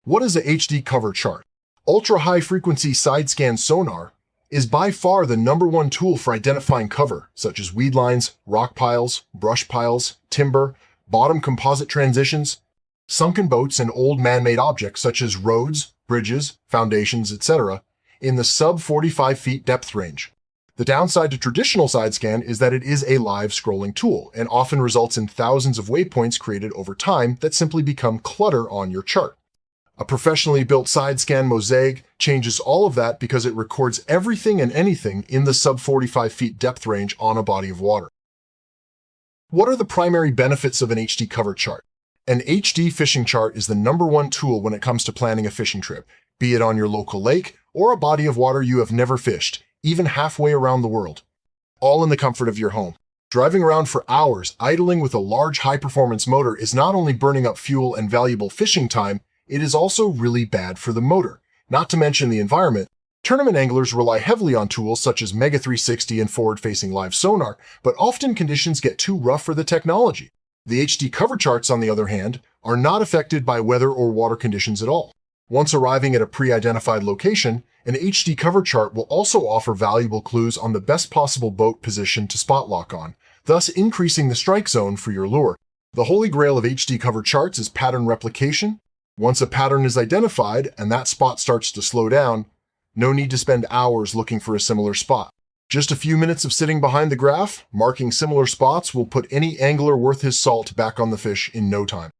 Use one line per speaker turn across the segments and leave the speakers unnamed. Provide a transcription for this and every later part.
What is a HD cover chart? Ultra-high-frequency side-scan sonar is by far the #1 tool for identifying cover, such as weed lines, rock piles, brush piles, timber, bottom composite transitions, sunken boats, and old man-made objects such as roads, bridges, foundations, etc., in the sub-45 feet depth range. The downside to traditional side scan is that it is a live scrolling tool and often results in thousands of waypoints created over time that simply become clutter on your chart. A professionally built side scan mosaic changes all of that because it records everything and anything in the sub-45 feet depth range on a body of water. What are the primary benefits of an HD cover chart? An HD fishing chart is the #1 tool when it comes to planning a fishing trip, be it on your local lake or a body of water you have never fished, even halfway around the world, all in the comfort of your home. Driving around for hours idling with a large high-performance motor is not only burning up fuel and valuable fishing time, it is also really bad for the motor, not to mention the environment. Tournament anglers rely heavily on tools such as Mega 360 and forward-facing live sonar, but often conditions get too rough for the technology. The HD cover charts, on the other hand, are not affected by weather or water conditions at all. Once arriving at a pre-identified location, an HD cover chart will also offer valuable clues on the best possible boat position to spot lock on, thus increasing the strike zone for your lure. The holy grail of HD cover charts is pattern replication. Once a pattern is identified and that spot starts to slow down, no need to spend hours looking for a similar spot. Just a few minutes of sitting behind the graph, marking similar spots will put any angler worth his salt back on the fish in no time.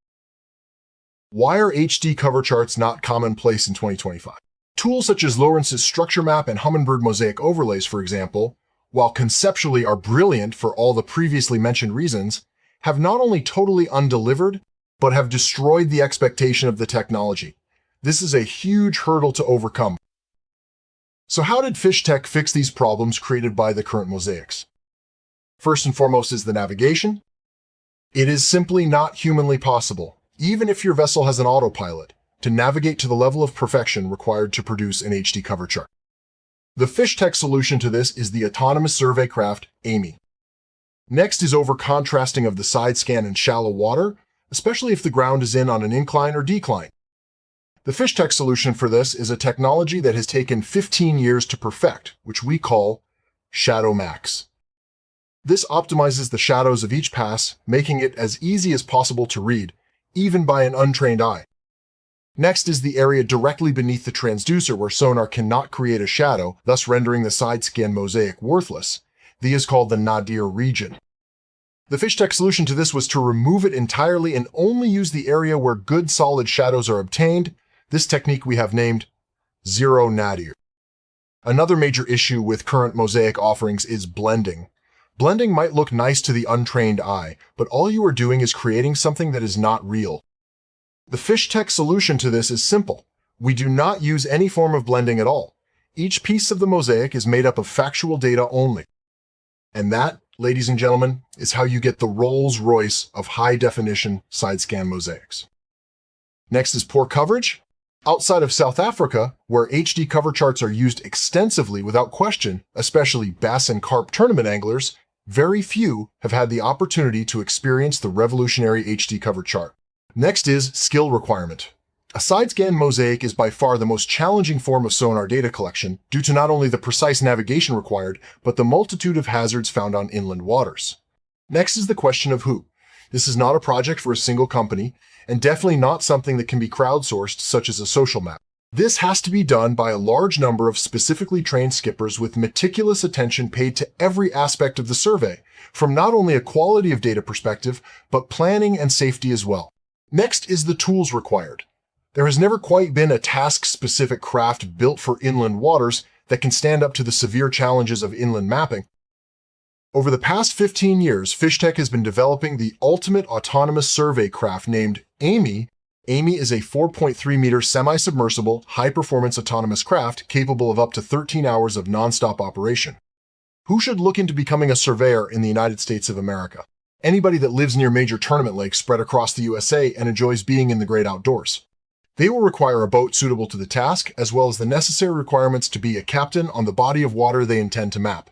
Why are HD cover charts not commonplace in 2025? Tools such as Lawrence's structure map and Humminbird mosaic overlays, for example, while conceptually are brilliant for all the previously mentioned reasons, have not only totally undelivered, but have destroyed the expectation of the technology. This is a huge hurdle to overcome. So how did FishTech fix these problems created by the current mosaics? First and foremost is the navigation. It is simply not humanly possible, even if your vessel has an autopilot, to navigate to the level of perfection required to produce an HD cover chart. The FishTech solution to this is the autonomous survey craft, Amy. Next is over-contrasting of the side scan in shallow water, especially if the ground is in on an incline or decline. The FishTech solution for this is a technology that has taken 15 years to perfect, which we call Shadow Max. This optimizes the shadows of each pass, making it as easy as possible to read, even by an untrained eye. Next is the area directly beneath the transducer where sonar cannot create a shadow, thus rendering the side scan mosaic worthless. This is called the nadir region. The FishTech solution to this was to remove it entirely and only use the area where good solid shadows are obtained. This technique we have named Zero Nadir. Another major issue with current mosaic offerings is blending. Blending might look nice to the untrained eye, but all you are doing is creating something that is not real. The FishTech solution to this is simple. We do not use any form of blending at all. Each piece of the mosaic is made up of factual data only. And that, ladies and gentlemen, is how you get the Rolls-Royce of high-definition side-scan mosaics. Next is poor coverage. Outside of South Africa, where HD cover charts are used extensively without question, especially bass and carp tournament anglers, very few have had the opportunity to experience the revolutionary HD cover chart. Next is skill requirement. A side-scan mosaic is by far the most challenging form of sonar data collection due to not only the precise navigation required, but the multitude of hazards found on inland waters. Next is the question of who. This is not a project for a single company, and definitely not something that can be crowdsourced, such as a social map. This has to be done by a large number of specifically trained skippers with meticulous attention paid to every aspect of the survey, from not only a quality of data perspective, but planning and safety as well. Next is the tools required. There has never quite been a task-specific craft built for inland waters that can stand up to the severe challenges of inland mapping. Over the past 15 years, FishTech has been developing the ultimate autonomous survey craft named Amy. Amy is a 4.3-meter semi-submersible, high-performance autonomous craft capable of up to 13 hours of nonstop operation. Who should look into becoming a surveyor in the United States of America? Anybody that lives near major tournament lakes spread across the USA and enjoys being in the great outdoors. They will require a boat suitable to the task, as well as the necessary requirements to be a captain on the body of water they intend to map.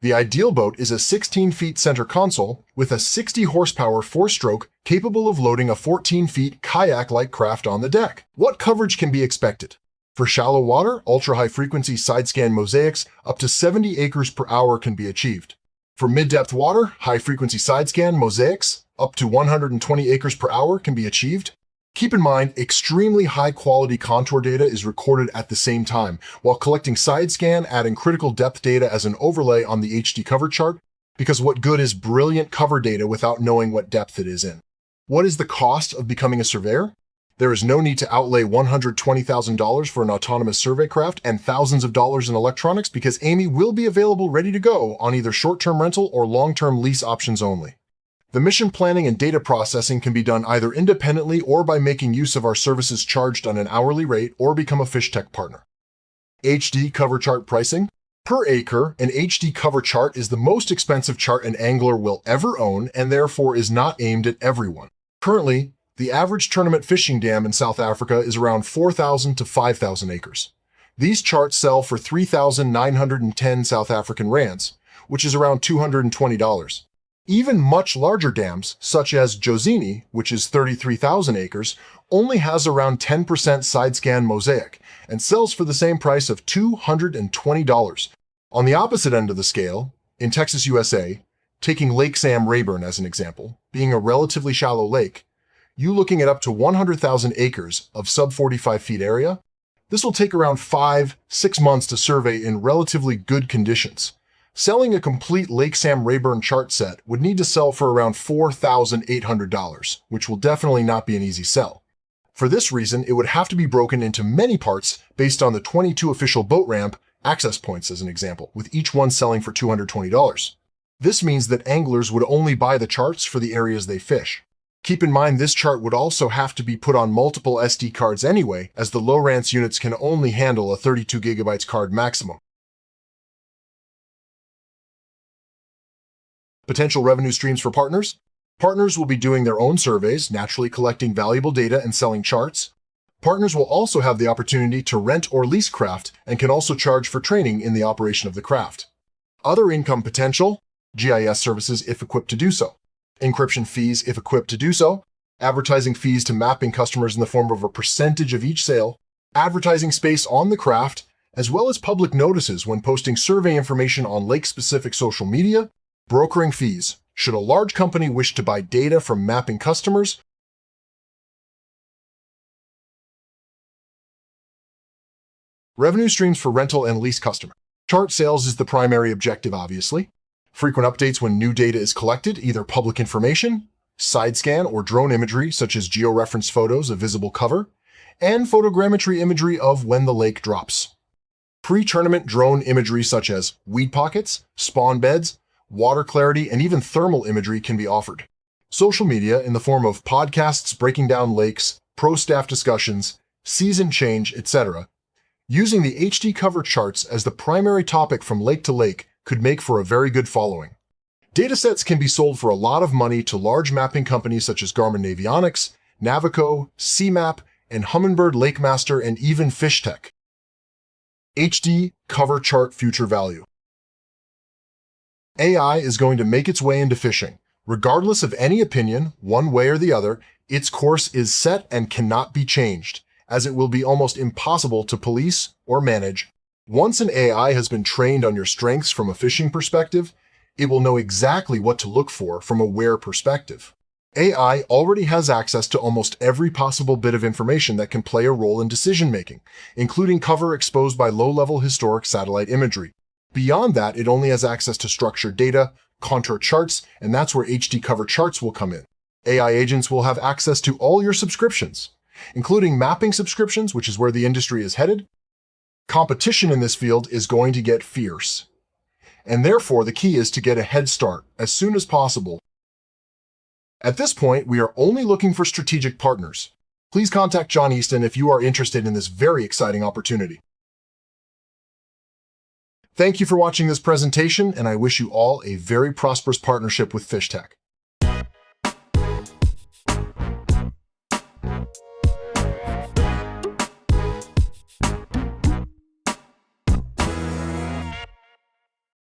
The ideal boat is a 16 feet center console with a 60 horsepower 4-stroke capable of loading a 14 feet kayak-like craft on the deck. What coverage can be expected? For shallow water, ultra-high frequency side-scan mosaics up to 70 acres per hour can be achieved. For mid-depth water, high-frequency side-scan mosaics up to 120 acres per hour can be achieved. Keep in mind, extremely high-quality contour data is recorded at the same time, while collecting side-scan, adding critical depth data as an overlay on the HD cover chart, because what good is brilliant cover data without knowing what depth it is in? What is the cost of becoming a surveyor? There is no need to outlay $120,000 for an autonomous survey craft and thousands of dollars in electronics because Amy will be available ready to go on either short-term rental or long-term lease options only. The mission planning and data processing can be done either independently or by making use of our services charged on an hourly rate or become a FishTech partner. HD cover chart pricing. Per acre, an HD cover chart is the most expensive chart an angler will ever own and therefore is not aimed at everyone. Currently, the average tournament fishing dam in South Africa is around 4,000 to 5,000 acres. These charts sell for 3,910 South African rands, which is around $220. Even much larger dams, such as Jozini, which is 33,000 acres, only has around 10% side-scan mosaic and sells for the same price of $220. On the opposite end of the scale, in Texas, USA, taking Lake Sam Rayburn as an example, being a relatively shallow lake, you looking at up to 100,000 acres of sub-45 feet area, this will take around 5-6 months to survey in relatively good conditions. Selling a complete Lake Sam Rayburn chart set would need to sell for around $4,800, which will definitely not be an easy sell. For this reason, it would have to be broken into many parts based on the 22 official boat ramp access points as an example, with each one selling for $220. This means that anglers would only buy the charts for the areas they fish. Keep in mind this chart would also have to be put on multiple SD cards anyway, as the Lowrance units can only handle a 32 GB card maximum. Potential revenue streams for partners. Partners will be doing their own surveys, naturally collecting valuable data and selling charts. Partners will also have the opportunity to rent or lease craft and can also charge for training in the operation of the craft. Other income potential, GIS services if equipped to do so. Encryption fees if equipped to do so. Advertising fees to mapping customers in the form of a percentage of each sale. Advertising space on the craft, as well as public notices when posting survey information on lake-specific social media. Brokering fees, should a large company wish to buy data from mapping customers. Revenue streams for rental and lease customer. Chart sales is the primary objective, obviously. Frequent updates when new data is collected, either public information, side scan or drone imagery such as georeferenced photos of visible cover, and photogrammetry imagery of when the lake drops. Pre-tournament drone imagery such as weed pockets, spawn beds, water clarity, and even thermal imagery can be offered. Social media in the form of podcasts breaking down lakes, pro staff discussions, season change, etc. Using the HD cover charts as the primary topic from lake to lake could make for a very good following. Datasets can be sold for a lot of money to large mapping companies such as Garmin Navionics, Navico, CMAP, and Humminbird LakeMaster, and even FishTech. HD cover chart future value. AI is going to make its way into fishing. Regardless of any opinion, one way or the other, its course is set and cannot be changed, as it will be almost impossible to police or manage. Once an AI has been trained on your strengths from a fishing perspective, it will know exactly what to look for from a where perspective. AI already has access to almost every possible bit of information that can play a role in decision-making, including cover exposed by low-level historic satellite imagery. Beyond that, it only has access to structured data, contour charts, and that's where HD cover charts will come in. AI agents will have access to all your subscriptions, including mapping subscriptions, which is where the industry is headed. Competition in this field is going to get fierce, and therefore the key is to get a head start as soon as possible. At this point, we are only looking for strategic partners. Please contact John Easton if you are interested in this very exciting opportunity. Thank you for watching this presentation, and I wish you all a very prosperous partnership with FishTech.